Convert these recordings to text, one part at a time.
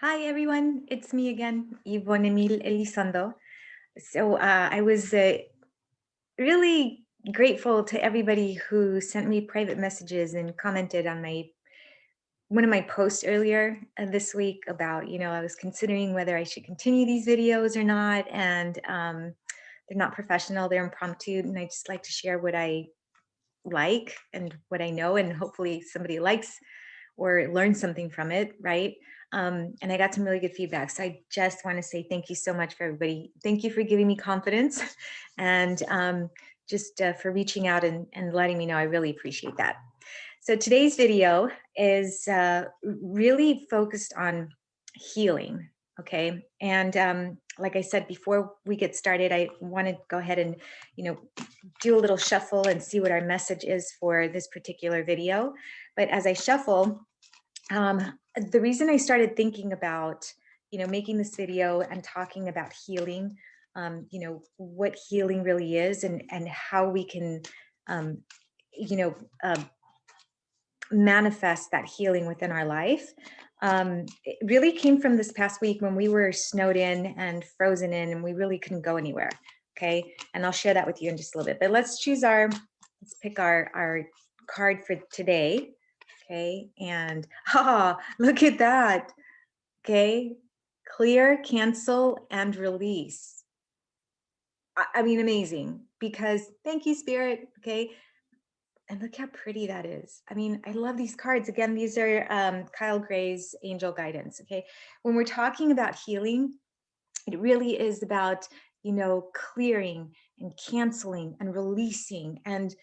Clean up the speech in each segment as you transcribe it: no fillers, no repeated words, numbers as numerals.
Hi everyone, it's me again, Yvonne Emil Elizondo. I was really grateful to everybody who sent me private messages and commented on my one of my posts earlier this week about, I was considering whether I should continue these videos or not, and they're not professional, they're impromptu, and I just like to share what I like and what I know, and hopefully somebody likes or learn something from it, right? And I got some really good feedback. So I just want to say thank you so much for everybody. Thank you for giving me confidence and just for reaching out and letting me know. I really appreciate that. So today's video is really focused on healing. Okay. And like I said, before we get started, I want to go ahead and, do a little shuffle and see what our message is for this particular video. But as I shuffle, the reason I started thinking about, making this video and talking about healing, what healing really is and how we can, um, you know, uh, manifest that healing within our life. It really came from this past week when we were snowed in and frozen in and we really couldn't go anywhere. Okay. And I'll share that with you in just a little bit, but let's pick our card for today. Okay. And look at that. Okay. Clear, cancel, and release. I mean, amazing, because thank you, Spirit. Okay. And look how pretty that is. I mean, I love these cards. Again, these are Kyle Gray's Angel Guidance. Okay. When we're talking about healing, it really is about, clearing and canceling and releasing and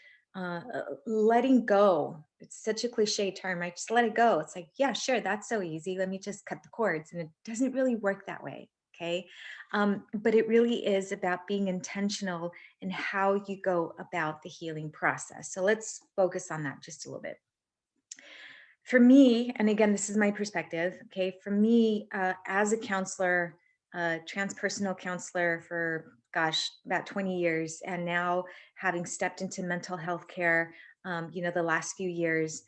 letting go. It's such a cliche term. I just let it go. It's like, yeah, sure, that's so easy. Let me just cut the cords. And it doesn't really work that way. Okay. But it really is about being intentional in how you go about the healing process. So let's focus on that just a little bit. For me, and again, this is my perspective, okay, for me, as a counselor, transpersonal counselor for, gosh, about 20 years, and now having stepped into mental health care, the last few years,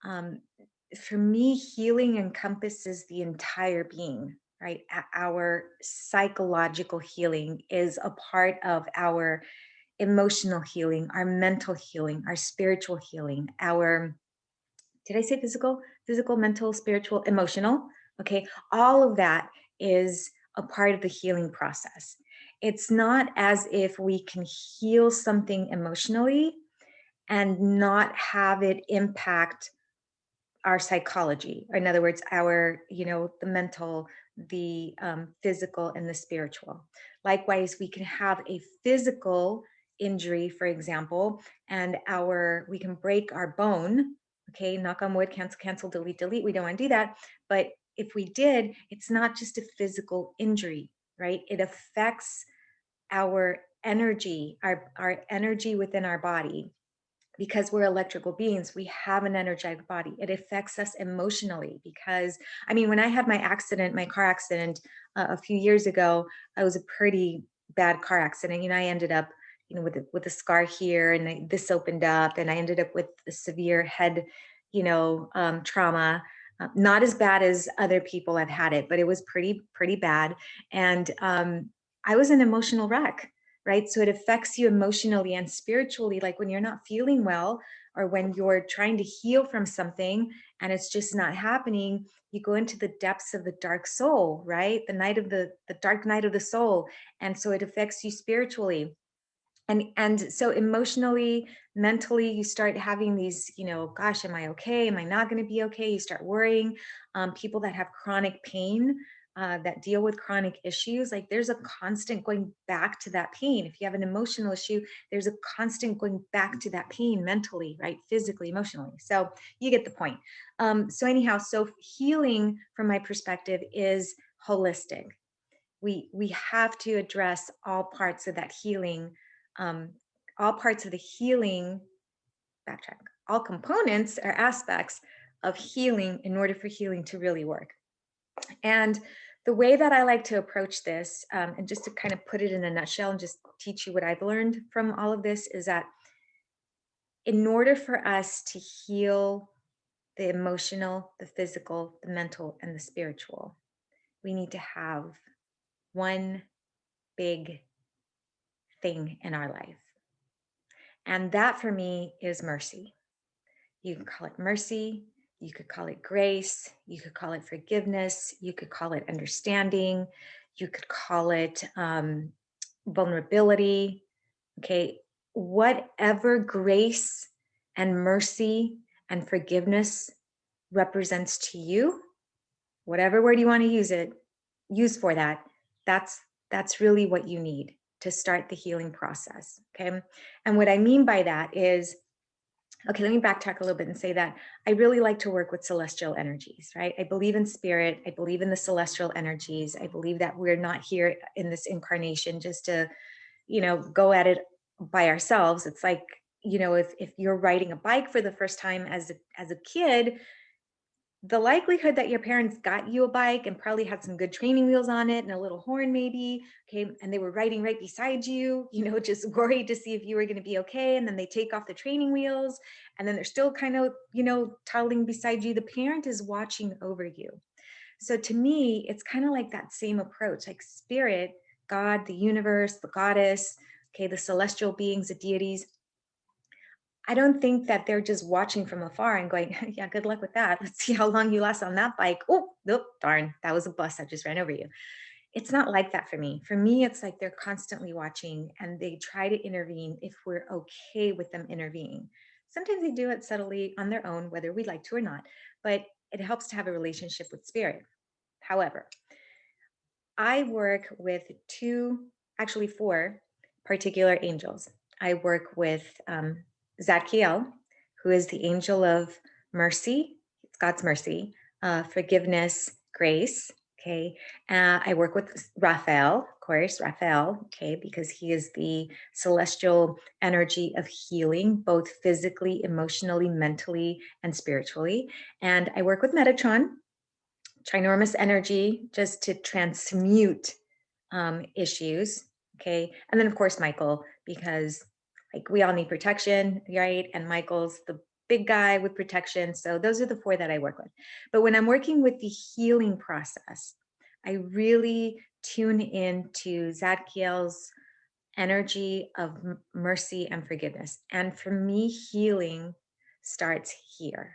um, for me, healing encompasses the entire being, right? Our psychological healing is a part of our emotional healing, our mental healing, our spiritual healing, our, did I say physical? Physical, mental, spiritual, emotional. Okay. All of that is a part of the healing process. It's not as if we can heal something emotionally and not have it impact our psychology. Or in other words, our, the mental, the physical, and the spiritual. Likewise, we can have a physical injury, for example, and we can break our bone. Okay, knock on wood, cancel, cancel, delete, delete. We don't want to do that. But if we did, it's not just a physical injury, right? It affects our energy, our energy within our body. Because we're electrical beings, we have an energetic body. It affects us emotionally because, I mean, when I had my car accident a few years ago, it was a pretty bad car accident. I ended up, with a scar here, and this opened up, and I ended up with a severe head, trauma. Not as bad as other people have had it, but it was pretty bad. And I was an emotional wreck, right? So it affects you emotionally and spiritually, like when you're not feeling well or when you're trying to heal from something and it's just not happening, you go into the depths of the dark soul, right? The dark night of the soul. And so it affects you spiritually. And so emotionally, mentally, you start having these, gosh, am I okay? Am I not going to be okay? You start worrying. People that have chronic pain, that deal with chronic issues, like there's a constant going back to that pain. If you have an emotional issue, there's a constant going back to that pain mentally, right? Physically, emotionally. So you get the point. So anyhow, so healing from my perspective is holistic. We have to address all parts of that healing, um, all parts of the healing, backtrack, all components or aspects of healing in order for healing to really work. And the way that I like to approach this, and just to kind of put it in a nutshell and just teach you what I've learned from all of this, is that in order for us to heal the emotional, the physical, the mental, and the spiritual, we need to have one big thing in our life. And that for me is mercy. You can call it mercy. You could call it grace. You could call it forgiveness. You could call it understanding. You could call it vulnerability. Okay. Whatever grace and mercy and forgiveness represents to you, whatever word you want to use for that, that's really what you need to start the healing process. Okay. And what I mean by that is, okay, let me backtrack a little bit and say that I really like to work with celestial energies, right? I believe in spirit. I believe in the celestial energies. I believe that we're not here in this incarnation just to, go at it by ourselves. It's like, if you're riding a bike for the first time as a kid, the likelihood that your parents got you a bike and probably had some good training wheels on it and a little horn maybe, okay, and they were riding right beside you, just worried to see if you were going to be okay, and then they take off the training wheels and then they're still kind of, toddling beside you. The parent is watching over you. So to me, it's kind of like that same approach, like spirit, God, the universe, the goddess, okay, the celestial beings, the deities. I don't think that they're just watching from afar and going, yeah, good luck with that. Let's see how long you last on that bike. Oh, nope, darn, that was a bus that just ran over you. It's not like that for me. For me, it's like they're constantly watching and they try to intervene if we're okay with them intervening. Sometimes they do it subtly on their own, whether we like to or not, but it helps to have a relationship with spirit. However, I work with actually four particular angels. I work with Zadkiel, who is the angel of mercy, it's God's mercy, forgiveness, grace. Okay. I work with Raphael, of course, Raphael, okay, because he is the celestial energy of healing, both physically, emotionally, mentally, and spiritually. And I work with Metatron, trinormous energy, just to transmute issues. Okay. And then, of course, Michael, because like we all need protection, right? And Michael's the big guy with protection. So those are the four that I work with. But when I'm working with the healing process, I really tune into Zadkiel's energy of mercy and forgiveness. And for me, healing starts here,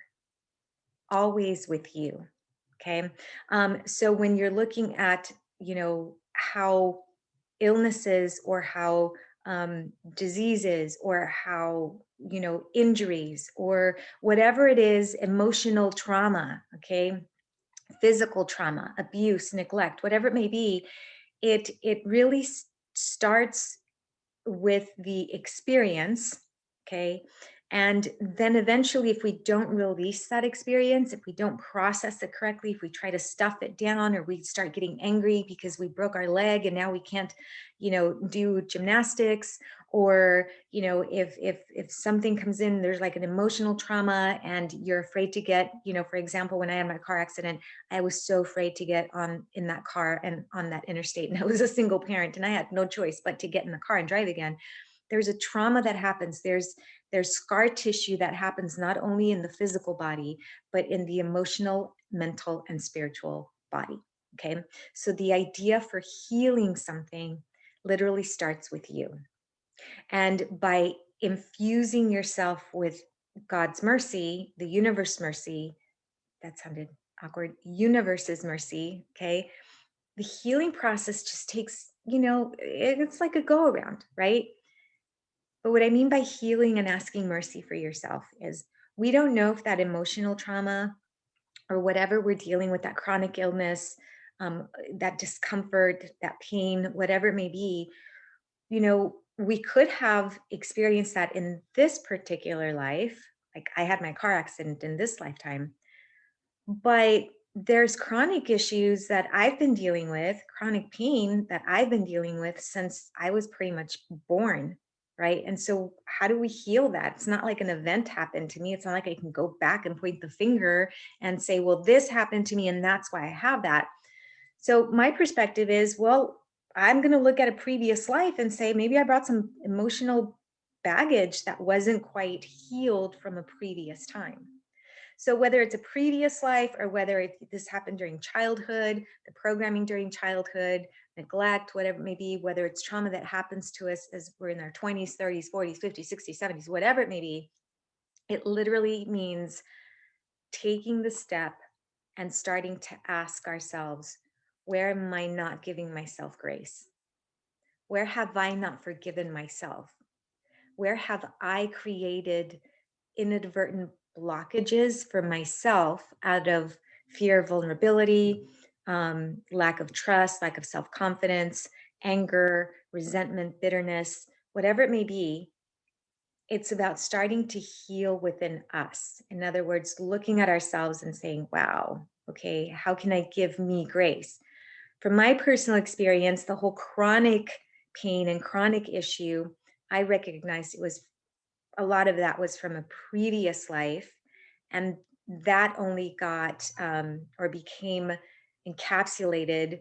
always with you. Okay. So when you're looking at, how illnesses or how diseases or how, injuries or whatever it is, emotional trauma, okay, physical trauma, abuse, neglect, whatever it may be, it really starts with the experience, okay? And then eventually, if we don't release that experience, if we don't process it correctly, if we try to stuff it down, or we start getting angry because we broke our leg and now we can't, do gymnastics, or if something comes in, there's like an emotional trauma and you're afraid to get, for example, when I had my car accident, I was so afraid to get on in that car and on that interstate, and I was a single parent and I had no choice but to get in the car and drive again. There's a trauma that happens. There's scar tissue that happens not only in the physical body, but in the emotional, mental, and spiritual body. Okay. So the idea for healing something literally starts with you. And by infusing yourself with God's mercy, the universe mercy, that sounded awkward, universe's mercy, okay? The healing process just takes, it's like a go around, right? But what I mean by healing and asking mercy for yourself is we don't know if that emotional trauma or whatever we're dealing with, that chronic illness, that discomfort, that pain, whatever it may be, we could have experienced that in this particular life. Like I had my car accident in this lifetime, but there's chronic issues that I've been dealing with, chronic pain that I've been dealing with since I was pretty much born. Right. And so, how do we heal that? It's not like an event happened to me. It's not like I can go back and point the finger and say, well, this happened to me and that's why I have that. So, my perspective is, well, I'm going to look at a previous life and say, maybe I brought some emotional baggage that wasn't quite healed from a previous time. So whether it's a previous life or whether this happened during childhood, the programming during childhood, neglect, whatever it may be, whether it's trauma that happens to us as we're in our 20s, 30s, 40s, 50s, 60s, 70s, whatever it may be, it literally means taking the step and starting to ask ourselves, where am I not giving myself grace? Where have I not forgiven myself? Where have I created inadvertent blockages for myself out of fear of vulnerability, lack of trust, lack of self-confidence, anger, resentment, bitterness, whatever it may be? It's about starting to heal within us. In other words, looking at ourselves and saying, wow, okay, how can I give me grace? From my personal experience, the whole chronic pain and chronic issue, I recognized it was a lot of that was from a previous life. And that only got or became encapsulated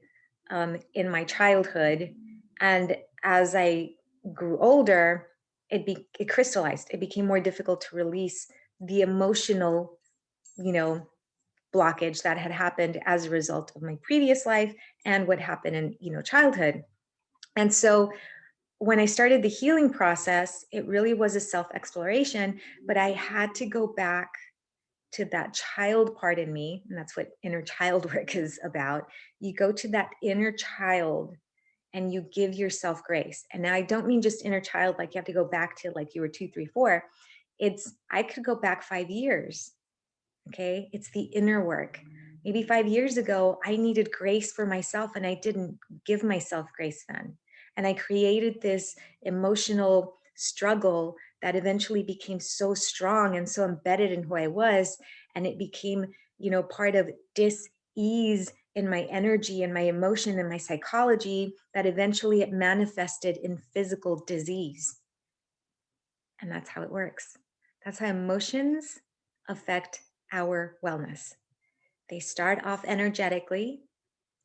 in my childhood. And as I grew older, it crystallized. It became more difficult to release the emotional, you know, blockage that had happened as a result of my previous life and what happened in, childhood. And so when I started the healing process, it really was a self-exploration, but I had to go back to that child part in me, and that's what inner child work is about. You go to that inner child and you give yourself grace. And now I don't mean just inner child, like you have to go back to like you were 2, 3, 4. I could go back 5 years. Okay. It's the inner work. Maybe 5 years ago, I needed grace for myself and I didn't give myself grace then. And I created this emotional struggle that eventually became so strong and so embedded in who I was. And it became, part of dis-ease in my energy and my emotion and my psychology that eventually it manifested in physical disease. And that's how it works. That's how emotions affect our wellness. They start off energetically,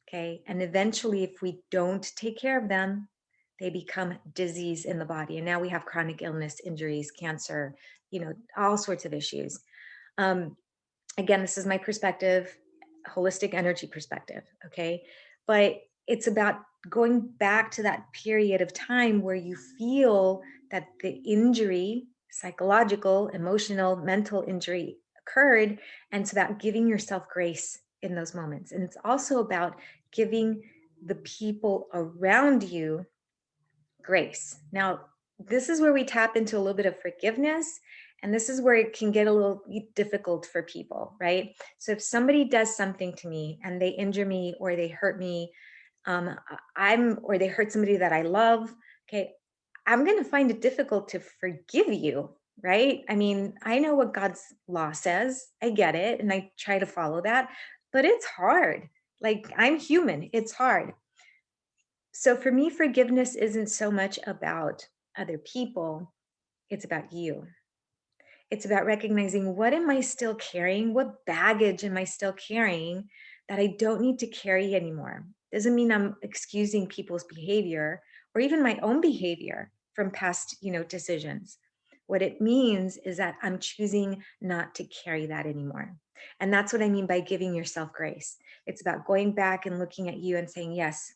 okay? And eventually, if we don't take care of them, they become disease in the body. And now we have chronic illness, injuries, cancer, all sorts of issues. Again, this is my perspective, holistic energy perspective, okay? But it's about going back to that period of time where you feel that the injury, psychological, emotional, mental injury occurred. And it's about giving yourself grace in those moments. And it's also about giving the people around you grace. Now, this is where we tap into a little bit of forgiveness. And this is where it can get a little difficult for people, right? So if somebody does something to me and they injure me or they hurt me, or they hurt somebody that I love, okay, I'm going to find it difficult to forgive you, right? I mean, I know what God's law says. I get it. And I try to follow that, but it's hard. Like, I'm human. It's hard. So for me, forgiveness isn't so much about other people. It's about you. It's about recognizing, what am I still carrying? What baggage am I still carrying that I don't need to carry anymore? Doesn't mean I'm excusing people's behavior or even my own behavior from past, decisions. What it means is that I'm choosing not to carry that anymore. And that's what I mean by giving yourself grace. It's about going back and looking at you and saying, yes,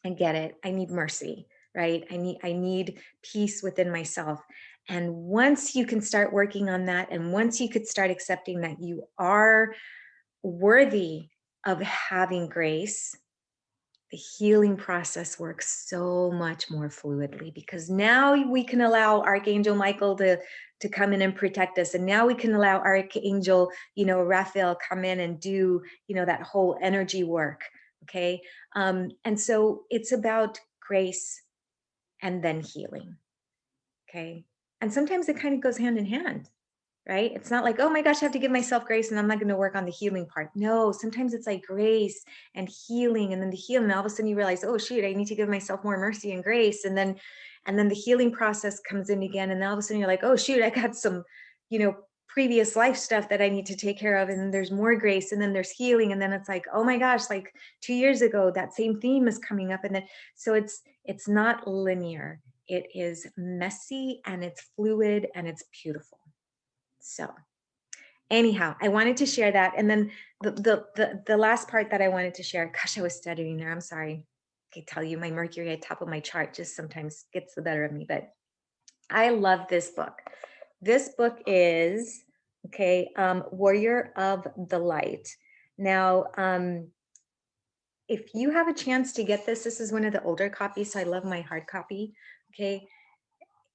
I get it. I need mercy, right? I need peace within myself. And once you can start working on that, and once you could start accepting that you are worthy of having grace, the healing process works so much more fluidly, because now we can allow Archangel Michael to come in and protect us. And now we can allow Archangel, Raphael, come in and do, that whole energy work. Okay. And so it's about grace and then healing. Okay. And sometimes it kind of goes hand in hand, right? It's not like, oh my gosh, I have to give myself grace and I'm not going to work on the healing part. No, sometimes it's like grace and healing, and then the healing, and all of a sudden you realize, oh shoot, I need to give myself more mercy and grace. And then the healing process comes in again. And then all of a sudden you're like, oh shoot, I got some, previous life stuff that I need to take care of. And then there's more grace, and then there's healing. And then it's like, oh my gosh, like 2 years ago, that same theme is coming up. And then, so it's not linear. It is messy and it's fluid and it's beautiful. So anyhow, I wanted to share that. And then the last part that I wanted to share, gosh, I was stuttering there. I'm sorry. I can tell you my Mercury at top of my chart just sometimes gets the better of me, but I love this book. This book is, okay, Warrior of the Light. Now, if you have a chance to get this, this is one of the older copies, so I love my hard copy, okay?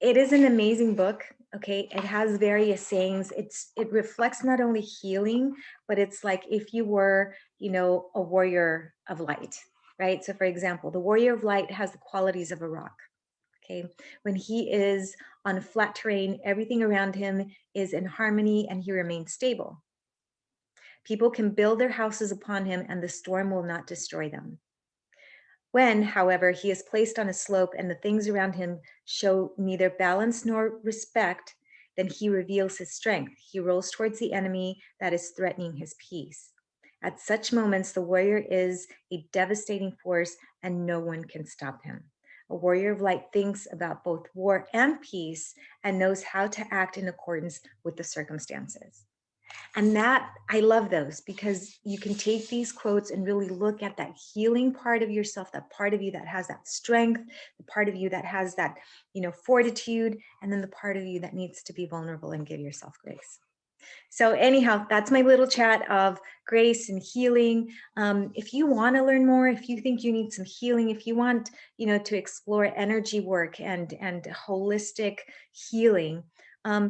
It is an amazing book, okay? It has various sayings. It reflects not only healing, but it's like if you were, you know, a warrior of light, right? So for example, the warrior of light has the qualities of a rock, okay? When he is on flat terrain, everything around him is in harmony and he remains stable. People can build their houses upon him and the storm will not destroy them. When, however, he is placed on a slope and the things around him show neither balance nor respect, then he reveals his strength. He rolls towards the enemy that is threatening his peace. At such moments, the warrior is a devastating force and no one can stop him. A warrior of light thinks about both war and peace and knows how to act in accordance with the circumstances. And that, I love those because you can take these quotes and really look at that healing part of yourself, that part of you that has that strength, the part of you that has that, you know, fortitude, and then the part of you that needs to be vulnerable and give yourself grace. So anyhow, that's my little chat of grace and healing. If you want to learn more, if you think you need some healing, if you want, you know, to explore energy work and holistic healing,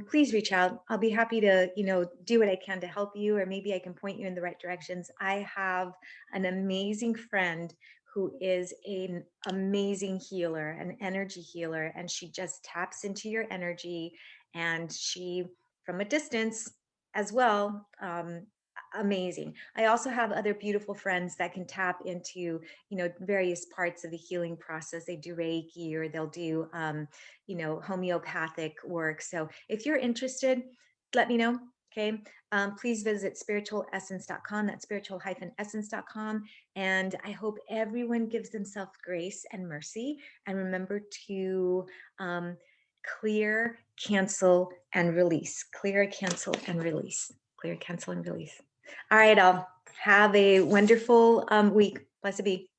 please reach out. I'll be happy to, you know, do what I can to help you, or maybe I can point you in the right directions. I have an amazing friend who is an amazing healer, an energy healer, and she just taps into your energy and she, from a distance, as well. Amazing. I also have other beautiful friends that can tap into, you know, various parts of the healing process. They do Reiki or they'll do, you know, homeopathic work. So if you're interested, let me know. Okay. Please visit spiritualessence.com. That's spiritual-essence.com. And I hope everyone gives themselves grace and mercy. And remember to, clear, cancel, and release. Clear, cancel, and release. Clear, cancel, and release. All right, all. Have a wonderful week. Blessed be.